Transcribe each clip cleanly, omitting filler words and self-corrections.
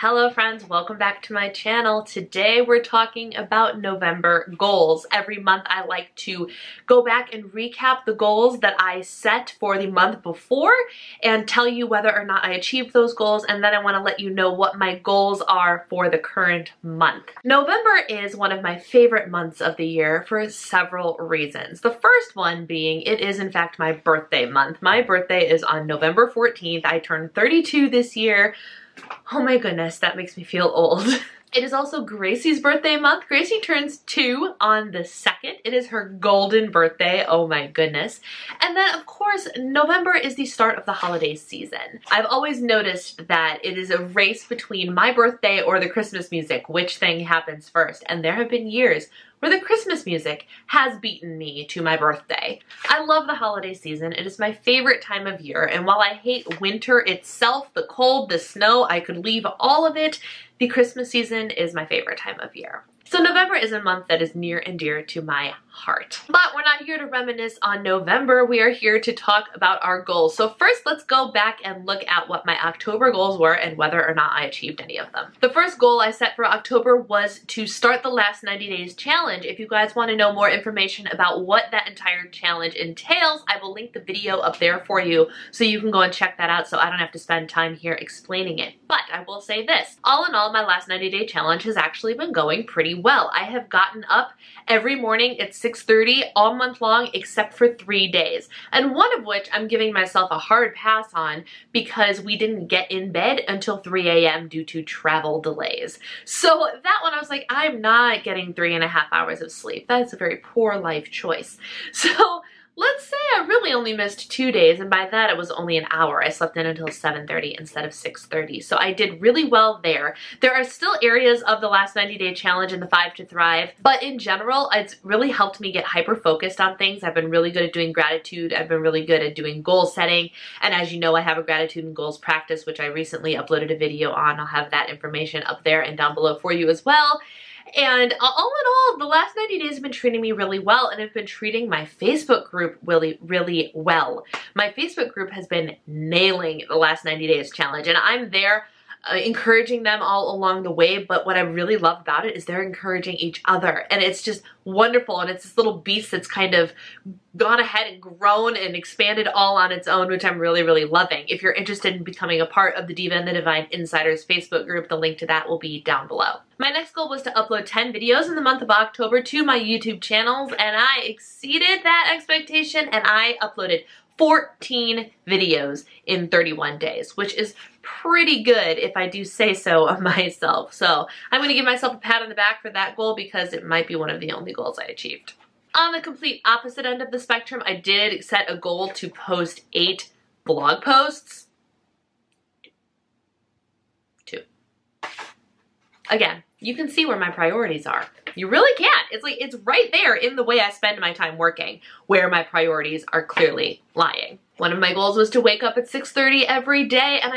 Hello friends, welcome back to my channel. Today we're talking about November goals. Every month I like to go back and recap the goals that I set for the month before and tell you whether or not I achieved those goals, and then I want to let you know what my goals are for the current month. November is one of my favorite months of the year for several reasons. The first one being it is in fact my birthday month. My birthday is on November 14th. I turned 32 this year. Oh my goodness, that makes me feel old. It is also Gracie's birthday month. Gracie turns 2 on the 2nd. It is her golden birthday. Oh my goodness. And then of course, November is the start of the holiday season. I've always noticed that it is a race between my birthday or the Christmas music, which thing happens first. And there have been years where the Christmas music has beaten me to my birthday. I love the holiday season. It is my favorite time of year, and while I hate winter itself, the cold, the snow, I could leave all of it, the Christmas season is my favorite time of year. So November is a month that is near and dear to my heart. But we're not here to reminisce on November, we are here to talk about our goals. So first, let's go back and look at what my October goals were and whether or not I achieved any of them. The first goal I set for October was to start the last 90 days challenge. If you guys want to know more information about what that entire challenge entails, I will link the video up there for you so you can go and check that out so I don't have to spend time here explaining it. But I will say this, all in all, my last 90-day challenge has actually been going pretty well. I have gotten up every morning at 6:30 all month long except for 3 days, and one of which I'm giving myself a hard pass on because we didn't get in bed until 3 a.m. due to travel delays. So that one I was like, I'm not getting 3.5 hours of sleep. That's a very poor life choice. So let's say I really only missed 2 days, and by that it was only an hour. I slept in until 7:30 instead of 6:30, so I did really well there. There are still areas of the last 90-day challenge in the 5 to Thrive, but in general, it's really helped me get hyper-focused on things. I've been really good at doing gratitude. I've been really good at doing goal setting, and as you know, I have a gratitude and goals practice, which I recently uploaded a video on. I'll have that information up there and down below for you as well. And all in all, the last 90 days have been treating me really well, and have been treating my Facebook group really, really well. My Facebook group has been nailing the last 90 days challenge, and I'm there encouraging them all along the way, but what I really love about it is they're encouraging each other, and it's just wonderful, and it's this little beast that's kind of gone ahead and grown and expanded all on its own, which I'm really, really loving. If you're interested in becoming a part of the Diva and the Divine Insiders Facebook group, the link to that will be down below. My next goal was to upload 10 videos in the month of October to my YouTube channels, and I exceeded that expectation, and I uploaded 14 videos in 31 days, which is pretty good if I do say so of myself. So I'm going to give myself a pat on the back for that goal because it might be one of the only goals I achieved. On the complete opposite end of the spectrum, I did set a goal to post 8 blog posts. 2. Again, you can see where my priorities are. You really can't. It's like, it's right there in the way I spend my time working, where my priorities are clearly lying. One of my goals was to wake up at 6:30 every day, and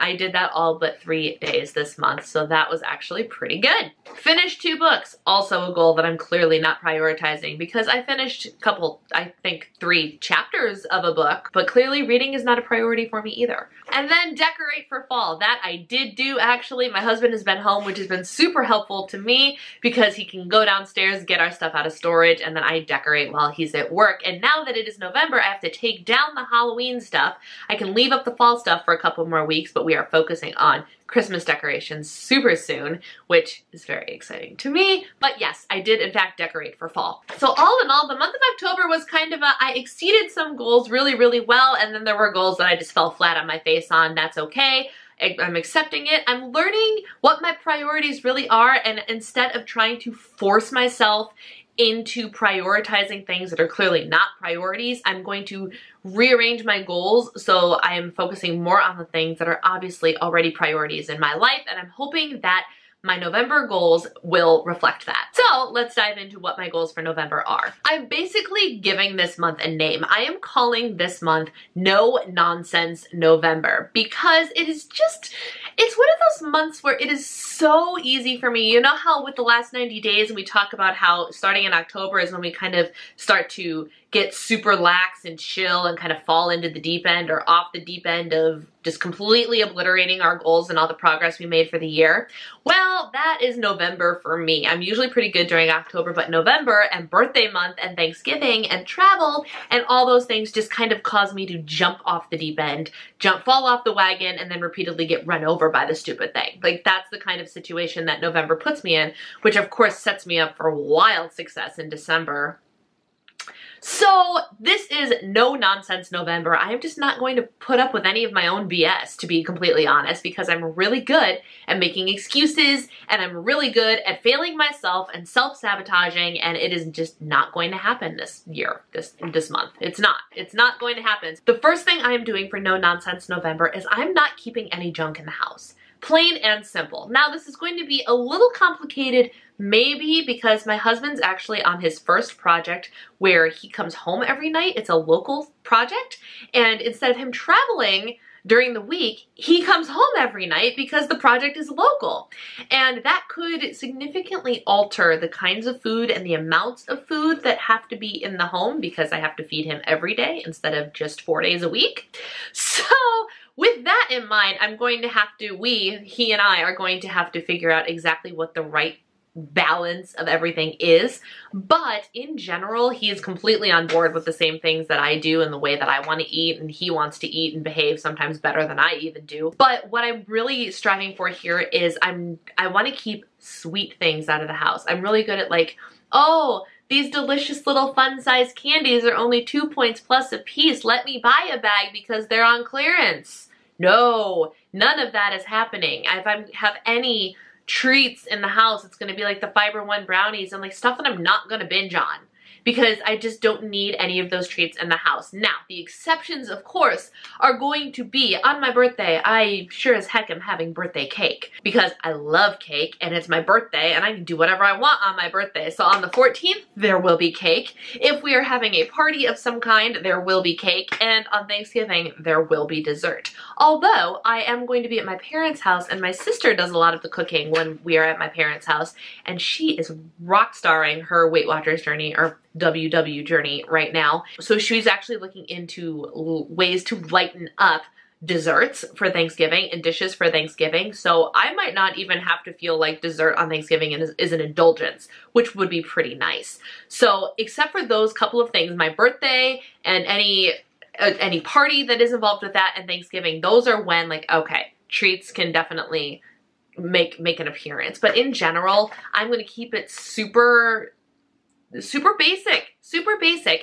I did that all but 3 days this month, so that was actually pretty good. Finished 2 books, also a goal that I'm clearly not prioritizing because I finished a couple, I think 3 chapters of a book, but clearly reading is not a priority for me either. And then decorate for fall. That I did do actually. My husband has been home, which has been super helpful to me because he can go downstairs, get our stuff out of storage, and then I decorate while he's at work. And now that it is November, I have to take down the Halloween stuff. I can leave up the fall stuff for a couple more weeks, but we are focusing on Christmas decorations super soon, which is very exciting to me. But yes, I did in fact decorate for fall. So all in all, the month of October was kind of I exceeded some goals really, really well, and then there were goals that I just fell flat on my face on. That's okay. I'm accepting it. I'm learning what my priorities really are, and instead of trying to force myself into prioritizing things that are clearly not priorities, I'm going to rearrange my goals so I am focusing more on the things that are obviously already priorities in my life, and I'm hoping that my November goals will reflect that. So let's dive into what my goals for November are. I'm basically giving this month a name. I am calling this month No Nonsense November because it is just, it's one of those months where it is so easy for me. You know how with the last 90 days we talk about how starting in October is when we kind of start to get super lax and chill and kind of fall into the deep end or off the deep end of just completely obliterating our goals and all the progress we made for the year? Well, that is November for me. I'm usually pretty good during October, but November and birthday month and Thanksgiving and travel and all those things just kind of cause me to jump off the deep end, fall off the wagon, and then repeatedly get run over by the stupid thing. Like, that's the kind of situation that November puts me in, which of course sets me up for wild success in December. So this is no nonsense November. I am just not going to put up with any of my own BS, to be completely honest, because I'm really good at making excuses and I'm really good at failing myself and self-sabotaging, and it is just not going to happen this year, this month. It's not going to happen. The first thing I am doing for no nonsense November is I'm not keeping any junk in the house. Plain and simple. Now, this is going to be a little complicated, maybe because my husband's actually on his first project where he comes home every night. It's a local project, and instead of him traveling during the week, he comes home every night because the project is local. And that could significantly alter the kinds of food and the amounts of food that have to be in the home because I have to feed him every day instead of just 4 days a week. So with that in mind, I'm going to have to, he and I are going to have to figure out exactly what the right balance of everything is. But in general, he is completely on board with the same things that I do and the way that I want to eat, and he wants to eat and behave sometimes better than I even do. But what I'm really striving for here is I want to keep sweet things out of the house. I'm really good at like, oh, these delicious little fun-sized candies are only 2 points plus a piece. Let me buy a bag because they're on clearance. No, none of that is happening. If I have any treats in the house, it's going to be like the Fiber One brownies and like stuff that I'm not going to binge on, because I just don't need any of those treats in the house. Now, the exceptions, of course, are going to be on my birthday. I sure as heck am having birthday cake because I love cake and it's my birthday and I can do whatever I want on my birthday. So on the 14th, there will be cake. If we are having a party of some kind, there will be cake. And on Thanksgiving, there will be dessert. Although I am going to be at my parents' house and my sister does a lot of the cooking when we are at my parents' house, and she is rock starring her Weight Watchers journey, or WW journey right now. So she's actually looking into ways to lighten up desserts for Thanksgiving and dishes for Thanksgiving. So I might not even have to feel like dessert on Thanksgiving is an indulgence, which would be pretty nice. So except for those couple of things, my birthday and any party that is involved with that and Thanksgiving, those are when, like, okay, treats can definitely make an appearance. But in general, I'm going to keep it super basic,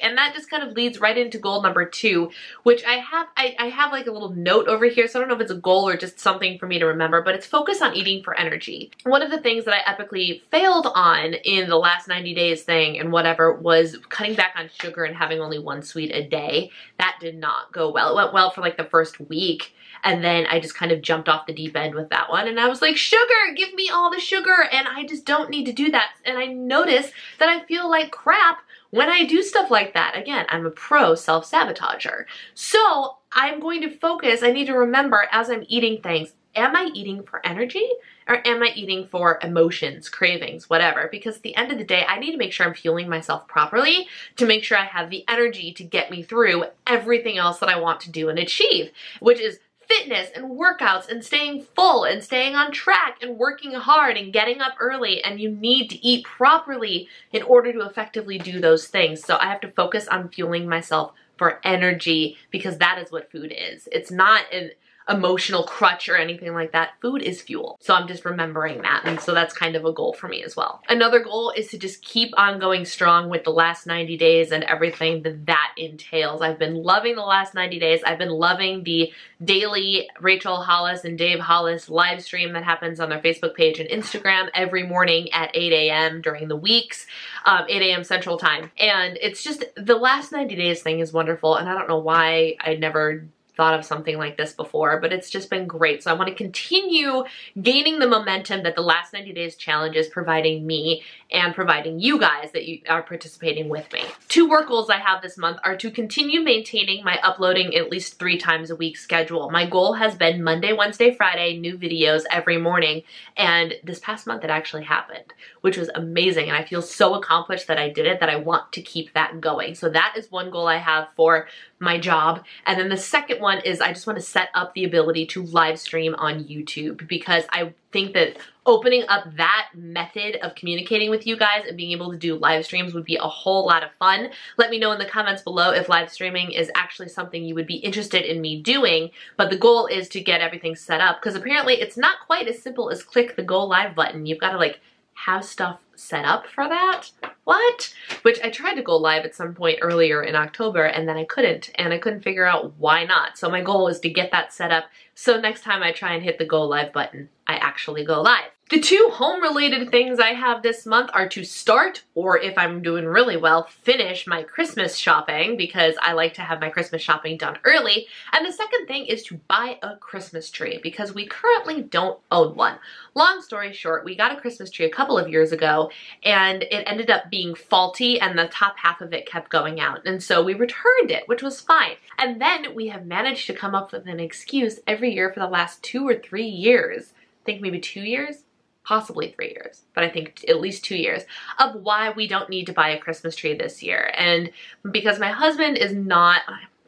and that just kind of leads right into goal number 2, which I have like a little note over here, so I don't know if it's a goal or just something for me to remember, but it's focus on eating for energy. One of the things that I epically failed on in the last 90 days thing and whatever was cutting back on sugar and having only 1 sweet a day. That did not go well. It went well for like the first week, and then I just kind of jumped off the deep end with that one, and I was like, sugar, give me all the sugar, and I just don't need to do that. And I notice that I feel like crap when I do stuff like that. Again, I'm a pro self-sabotager. So I'm going to focus, I need to remember as I'm eating things, am I eating for energy or am I eating for emotions, cravings, whatever? Because at the end of the day, I need to make sure I'm fueling myself properly to make sure I have the energy to get me through everything else that I want to do and achieve, which is fitness and workouts and staying full and staying on track and working hard and getting up early, and you need to eat properly in order to effectively do those things. So I have to focus on fueling myself for energy because that is what food is. It's not an emotional crutch or anything like that. Food is fuel. So I'm just remembering that, and so that's kind of a goal for me as well. Another goal is to just keep on going strong with the last 90 days and everything that entails. I've been loving the last 90 days. I've been loving the daily Rachel Hollis and Dave Hollis live stream that happens on their Facebook page and Instagram every morning at 8 a.m. during the weeks, 8 a.m. Central Time. And it's just, the last 90 days thing is wonderful, and I don't know why I never thought of something like this before, but it's just been great. So I want to continue gaining the momentum that the last 90 days challenge is providing me and providing you guys that you are participating with me. 2 work goals I have this month are to continue maintaining my uploading at least 3 times a week schedule. My goal has been Monday, Wednesday, Friday, new videos every morning, and this past month it actually happened, which was amazing, and I feel so accomplished that I did it that I want to keep that going. So that is one goal I have for my job. And then the second one is I just want to set up the ability to live stream on YouTube, because I think that opening up that method of communicating with you guys and being able to do live streams would be a whole lot of fun. Let me know in the comments below if live streaming is actually something you would be interested in me doing, but the goal is to get everything set up, because apparently it's not quite as simple as click the go live button. You've got to like have stuff set up for that. What? Which I tried to go live at some point earlier in October and then I couldn't figure out why not. So my goal is to get that set up so next time I try and hit the go live button, I actually go live. The 2 home related things I have this month are to start, or if I'm doing really well, finish my Christmas shopping, because I like to have my Christmas shopping done early. And the second thing is to buy a Christmas tree, because we currently don't own one. Long story short, we got a Christmas tree a couple of years ago and it ended up being faulty and the top half of it kept going out. And so we returned it, which was fine. And then we have managed to come up with an excuse every year for the last 2 or 3 years. I think maybe 2 years? Possibly 3 years, but I think at least 2 years, of why we don't need to buy a Christmas tree this year. And because my husband is not,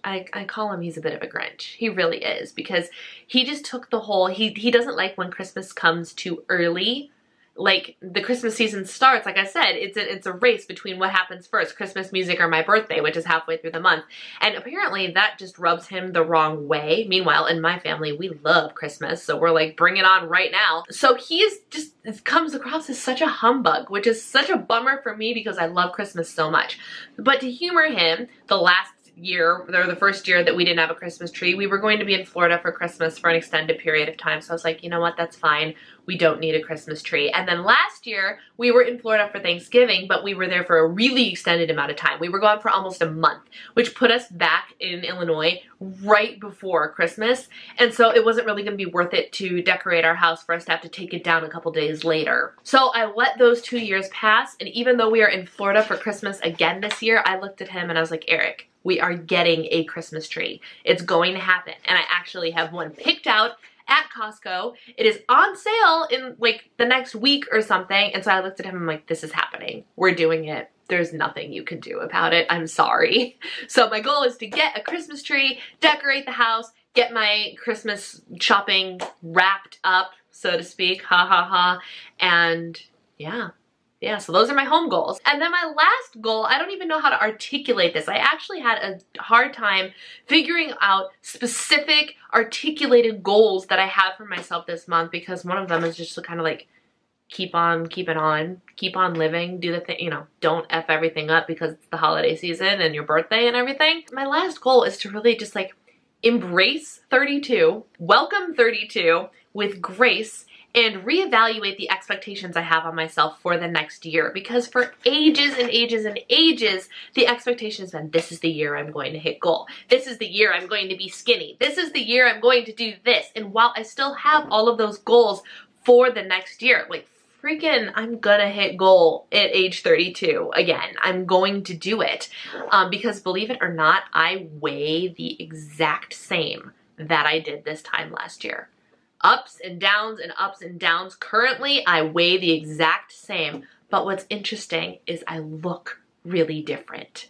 I call him, he's a bit of a Grinch. He really is, because he just took the whole, he doesn't like when Christmas comes too early. Like the Christmas season starts, like I said, it's a race between what happens first, Christmas music or my birthday, which is halfway through the month. And apparently that just rubs him the wrong way. Meanwhile, in my family, we love Christmas, so we're like, bring it on right now. So he's just, it comes across as such a humbug, which is such a bummer for me because I love Christmas so much. But to humor him, the last year, or the first year that we didn't have a Christmas tree, we were going to be in Florida for Christmas for an extended period of time. So I was like, you know what, that's fine. We don't need a Christmas tree. And then last year, we were in Florida for Thanksgiving, but we were there for a really extended amount of time. We were gone for almost a month, which put us back in Illinois right before Christmas. And so it wasn't really going to be worth it to decorate our house for us to have to take it down a couple days later. So I let those 2 years pass. And even though we are in Florida for Christmas again this year, I looked at him and I was like, Eric, we are getting a Christmas tree. It's going to happen. And I actually have one picked out at Costco. It is on sale in like the next week or something. And so I looked at him and I'm like, this is happening. We're doing it. There's nothing you can do about it. I'm sorry. So my goal is to get a Christmas tree, decorate the house, get my Christmas shopping wrapped up, so to speak. Ha ha ha. And yeah, so those are my home goals. And then my last goal, I don't even know how to articulate this. I actually had a hard time figuring out specific articulated goals that I have for myself this month, because one of them is just to kind of like keep on keeping on, keep on living, do the thing, you know, don't F everything up because it's the holiday season and your birthday and everything. My last goal is to really just like embrace 32, welcome 32 with grace, and reevaluate the expectations I have on myself for the next year. Because for ages and ages and ages, the expectation has been, this is the year I'm going to hit goal. This is the year I'm going to be skinny. This is the year I'm going to do this. And while I still have all of those goals for the next year, like freaking, I'm gonna hit goal at age 32 again. I'm going to do it. Because believe it or not, I weigh the exact same that I did this time last year. Ups and downs and ups and downs. Currently, I weigh the exact same, but what's interesting is I look really different.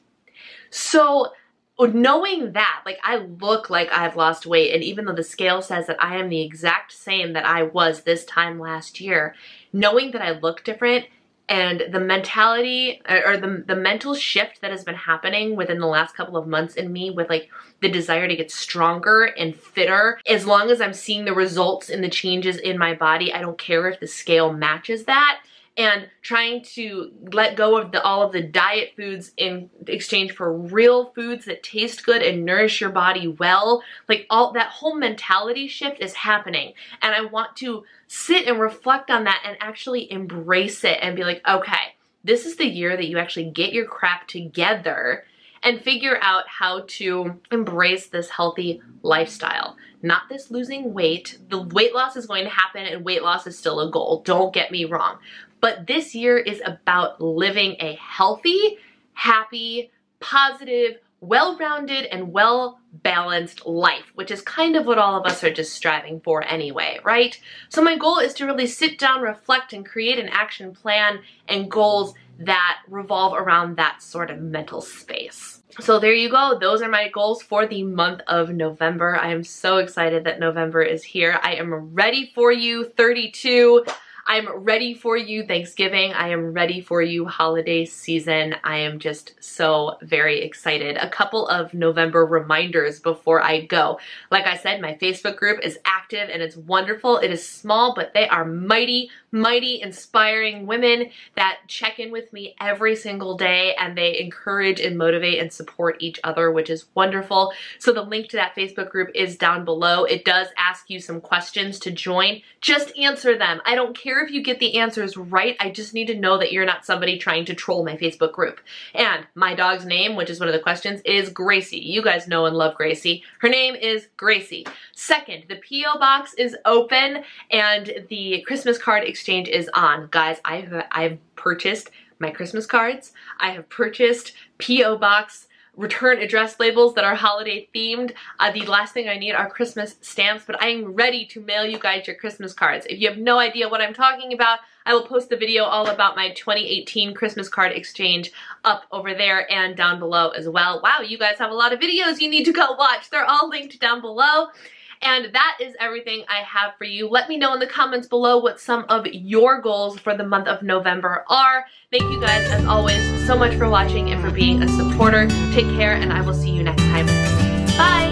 So knowing that, like I look like I've lost weight, and even though the scale says that I am the exact same that I was this time last year, knowing that I look different and the mentality or the mental shift that has been happening within the last couple of months in me with like the desire to get stronger and fitter, as long as I'm seeing the results in the changes in my body, I don't care if the scale matches that. And trying to let go of all of the diet foods in exchange for real foods that taste good and nourish your body well. Like all that whole mentality shift is happening. And I want to sit and reflect on that and actually embrace it and be like, okay, this is the year that you actually get your crap together and figure out how to embrace this healthy lifestyle. Not this losing weight. The weight loss is going to happen and weight loss is still a goal. Don't get me wrong. But this year is about living a healthy, happy, positive, well-rounded, and well-balanced life, which is kind of what all of us are just striving for anyway, right? So my goal is to really sit down, reflect, and create an action plan and goals that revolve around that sort of mental space. So there you go. Those are my goals for the month of November. I am so excited that November is here. I am ready for you, 32. I'm ready for you, Thanksgiving. I am ready for you, holiday season. I am just so very excited. A couple of November reminders before I go. Like I said, my Facebook group is active and it's wonderful. It is small, but they are mighty, mighty inspiring women that check in with me every single day, and they encourage and motivate and support each other, which is wonderful. So the link to that Facebook group is down below. It does ask you some questions to join. Just answer them. I don't care if you get the answers right. I just need to know that you're not somebody trying to troll my Facebook group. And my dog's name, which is one of the questions, is Gracie. You guys know and love Gracie. Her name is Gracie. Second, the P.O. box is open and the Christmas card exchange is on. Guys, I've purchased my Christmas cards. I have purchased P.O. box return address labels that are holiday themed. The last thing I need are Christmas stamps, but I am ready to mail you guys your Christmas cards. If you have no idea what I'm talking about, I will post the video all about my 2018 Christmas card exchange up over there and down below as well. Wow, you guys have a lot of videos you need to go watch. They're all linked down below. And that is everything I have for you. Let me know in the comments below what some of your goals for the month of November are. Thank you guys, as always, so much for watching and for being a supporter. Take care, and I will see you next time. Bye!